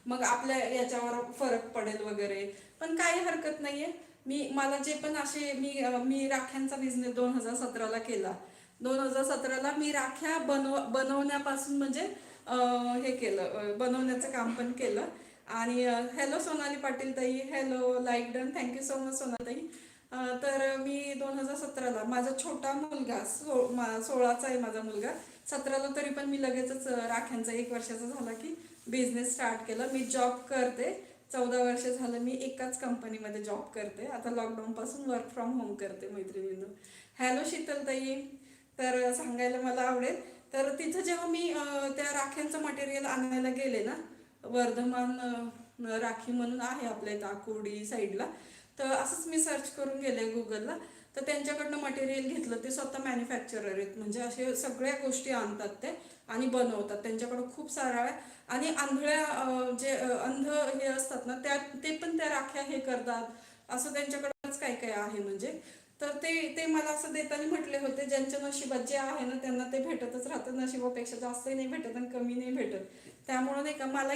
मग आपल्या याच्यावर फरक पडेल वगैरे. पण काही हरकत नाहीये. मला जे पण असे मी राख्यांचा बिझनेस 2017ला केला. 2017ला मी राख्या बनवण्यापासून म्हणजे हे केलं, बनवण्याचं काम पण केलं. आणि हॅलो सोनाली पाटील ताई, hello like done, thank you so much Sonali ताई. तर मी 2017ला माझा छोटा मुलगा 16चा आहे माझा मुलगा, 17ला, तरी पण मी लगेचच राख्यांचा 1 वर्षाचा झाला की बिझनेस स्टार्ट केला. मी जॉब करते, 14 वर्ष झालं मी एकाच कंपनीमध्ये जॉब करते. आता लॉकडाऊन पासून वर्क फ्रॉम होम करते मैत्रिणींनो. हॅलो शीतल ताई. तर सांगायला मला आवडेल, तर तिथं जेव्हा मी त्या राख्यांचं मटेरियल आणायला गेले ना, वर्धमान राखी म्हणून आहे आपल्या इथं आकुर्डी साईडला, तर असंच मी सर्च करून गेले गुगलला. तर त्यांच्याकडनं मटेरियल घेतलं. ते स्वतः मॅन्युफॅक्चरर आहेत, म्हणजे असे सगळ्या गोष्टी आणतात ते आणि बनवतात. त्यांच्याकडं खूप सारा आहे. आणि जे अंध हे असतात ना, ते पण त्या राख्या हे करतात. असं त्यांच्याकडंच काय काय आहे म्हणजे. तर ते मला असं देताना म्हटले होते, ज्यांच्या नशिबात जे आहे ना त्यांना ते भेटतच राहतं. नशिबापेक्षा जास्तही नाही भेटत आणि कमी नाही भेटत. त्यामुळे नाही का मला